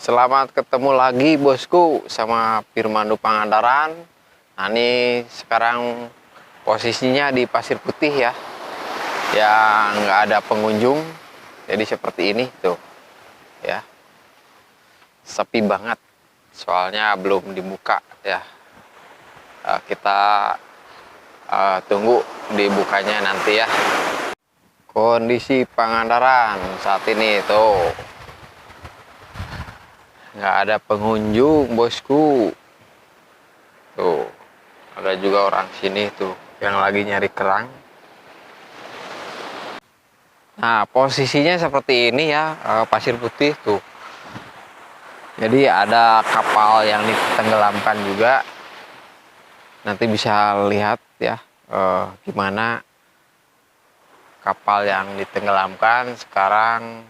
Selamat ketemu lagi bosku sama Firmandu Pangandaran. Nah ini sekarang posisinya di Pasir Putih ya, yang nggak ada pengunjung. Jadi seperti ini tuh ya, sepi banget. Soalnya belum dibuka ya. Kita tunggu dibukanya nanti ya. Kondisi Pangandaran saat ini tuh nggak ada pengunjung bosku. Tuh ada juga orang sini tuh yang lagi nyari kerang. Nah posisinya seperti ini ya, Pasir Putih tuh. Jadi ada kapal yang ditenggelamkan juga. Nanti bisa lihat ya gimana kapal yang ditenggelamkan sekarang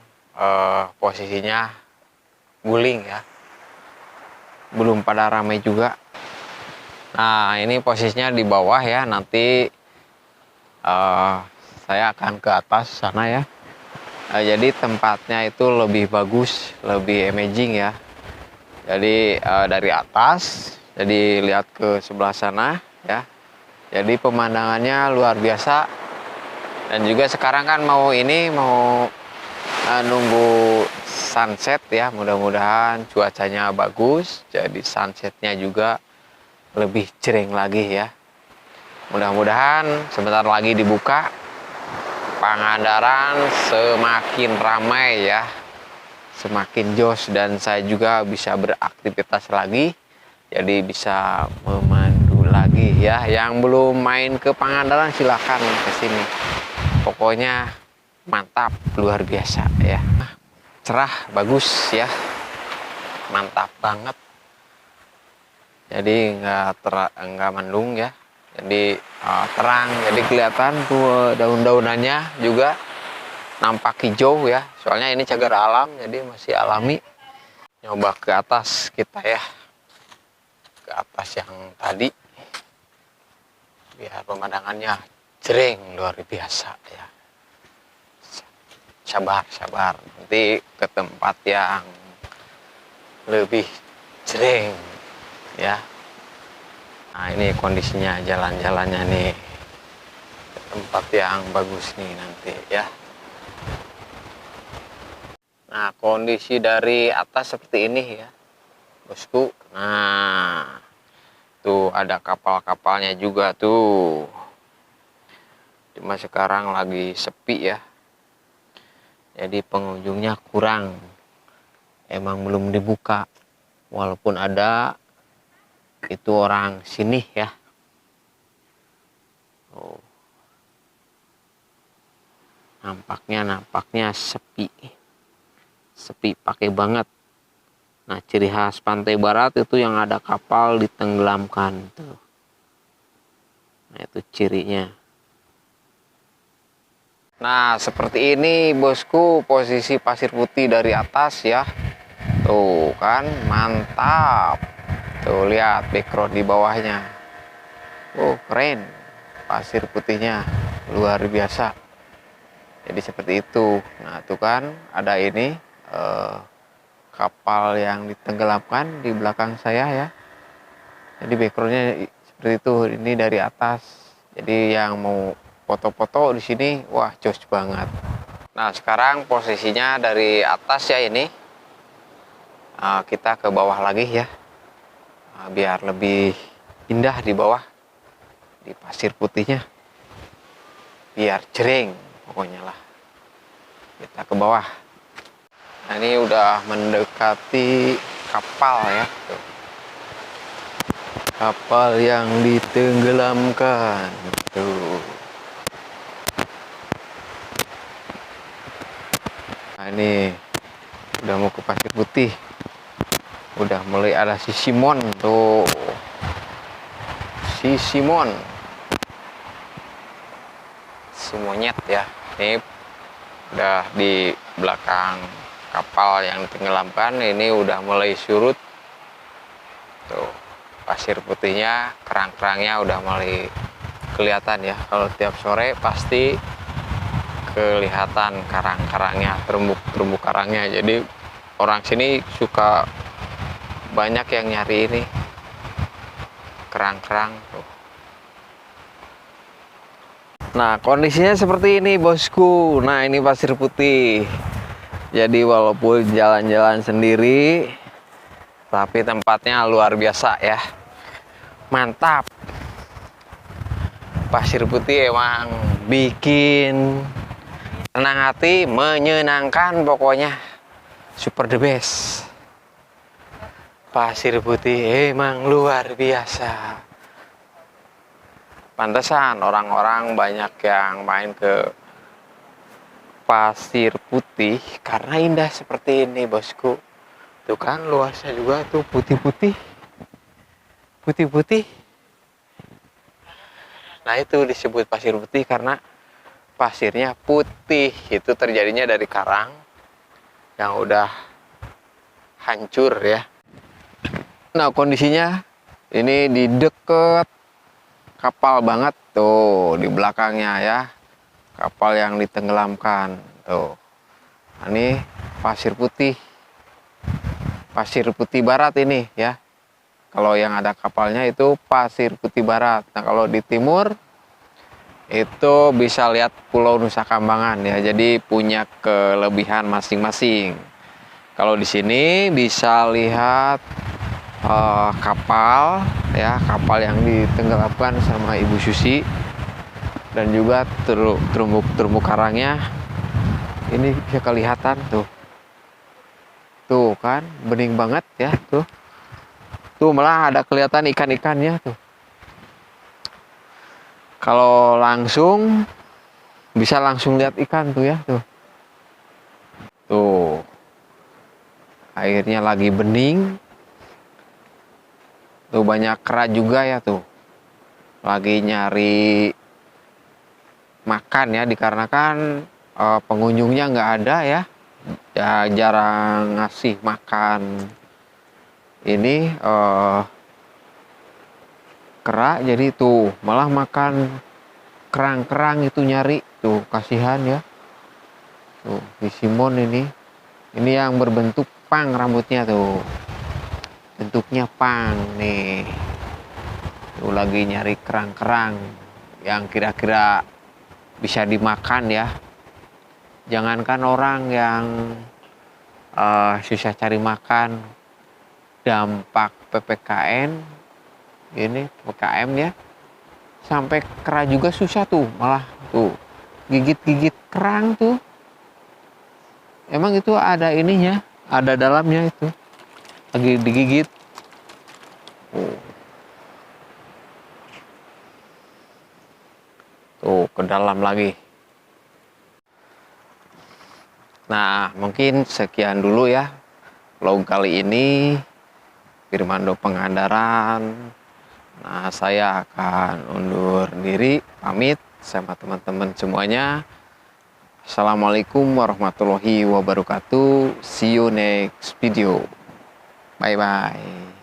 posisinya guling ya, belum pada ramai juga. Nah ini posisinya di bawah ya, nanti saya akan ke atas sana ya. Jadi tempatnya itu lebih bagus, lebih amazing ya. Jadi dari atas, jadi lihat ke sebelah sana ya. Jadi pemandangannya luar biasa. Dan juga sekarang kan mau nunggu sunset ya, mudah-mudahan cuacanya bagus, jadi sunsetnya juga lebih cereng lagi ya. Mudah-mudahan sebentar lagi dibuka, Pangandaran semakin ramai ya, semakin jos, dan saya juga bisa beraktivitas lagi, jadi bisa memandu lagi ya. Yang belum main ke Pangandaran silahkan ke sini, pokoknya mantap, luar biasa ya. Cerah, bagus ya, mantap banget. Jadi nggak mendung ya, jadi terang, jadi kelihatan tuh daun-daunannya juga nampak hijau ya. Soalnya ini cagar alam, jadi masih alami. Nyoba ke atas kita ya, ke atas yang tadi, biar pemandangannya jreng luar biasa ya. Sabar, nanti ke tempat yang lebih jreng ya. Nah ini kondisinya jalan-jalannya nih, ke tempat yang bagus nih nanti ya. Nah kondisi dari atas seperti ini ya bosku. Nah tuh ada kapal-kapalnya juga tuh, cuma sekarang lagi sepi ya, jadi pengunjungnya kurang, emang belum dibuka. Walaupun ada, itu orang sini ya. Oh. Nampaknya sepi pakai banget. Nah ciri khas pantai barat itu yang ada kapal ditenggelamkan tuh. Nah itu cirinya. Nah seperti ini bosku posisi Pasir Putih dari atas ya. Tuh kan mantap. Tuh lihat background di bawahnya. Oh keren, pasir putihnya luar biasa. Jadi seperti itu. Nah tuh kan ada ini kapal yang ditenggelamkan di belakang saya ya. Jadi backgroundnya seperti itu. Ini dari atas. Jadi yang mau foto-foto di sini, wah jos banget. Nah sekarang posisinya dari atas ya ini. Kita ke bawah lagi ya, biar lebih indah di bawah, di pasir putihnya, biar jreng pokoknya lah. Kita ke bawah. Nah ini udah mendekati kapal ya tuh. Kapal yang ditenggelamkan tuh. Nah ini udah mau ke Pasir Putih, udah mulai ada si Simon tuh, si Simon, si monyet ya. Ini udah di belakang kapal yang ditenggelamkan, ini udah mulai surut tuh. Pasir putihnya, kerang-kerangnya udah mulai kelihatan ya. Kalau tiap sore pasti kelihatan karang-karangnya, terumbu karangnya. Jadi orang sini suka banyak yang nyari ini kerang-kerang tuh. Nah, kondisinya seperti ini bosku. Nah, ini pasir putih. Jadi walaupun jalan-jalan sendiri, tapi tempatnya luar biasa ya. Mantap. Pasir putih emang bikin tenang hati, menyenangkan pokoknya. Super the best. Pasir putih emang luar biasa. Pantesan orang-orang banyak yang main ke pasir putih karena indah seperti ini bosku. Tuh kan luasnya juga tuh putih-putih. Putih-putih. Nah itu disebut pasir putih karena pasirnya putih. Itu terjadinya dari karang yang udah hancur ya. Nah kondisinya ini di deket kapal banget tuh di belakangnya ya, kapal yang ditenggelamkan tuh. Nah, ini pasir putih barat ini ya. Kalau yang ada kapalnya itu pasir putih barat. Nah kalau di timur itu bisa lihat Pulau Nusa Kambangan ya, jadi punya kelebihan masing-masing. Kalau di sini bisa lihat kapal ya, kapal yang ditenggelamkan sama Ibu Susi, dan juga terumbu karangnya ini bisa kelihatan tuh kan bening banget ya, tuh malah ada kelihatan ikan-ikannya tuh. Kalau langsung bisa langsung lihat ikan tuh ya, tuh airnya lagi bening. Tuh banyak kera juga ya tuh. Lagi nyari makan ya, dikarenakan pengunjungnya nggak ada ya. Ya jarang ngasih makan ini kera, jadi tuh malah makan kerang-kerang itu nyari tuh, kasihan ya. Tuh di Simon ini yang berbentuk pang rambutnya tuh. Bentuknya pang nih. Tuh lagi nyari kerang-kerang yang kira-kira bisa dimakan ya. Jangankan orang yang susah cari makan, dampak PPKN ini, PPKM ya, sampai kera juga susah tuh, malah tuh gigit-gigit kerang tuh. Emang itu ada ininya, ada dalamnya itu. Lagi digigit. Tuh ke dalam lagi. Nah mungkin sekian dulu ya vlog kali ini, Firmando Pangandaran. Nah saya akan undur diri, pamit sama teman-teman semuanya. Assalamualaikum warahmatullahi wabarakatuh. See you next video. Bye bye.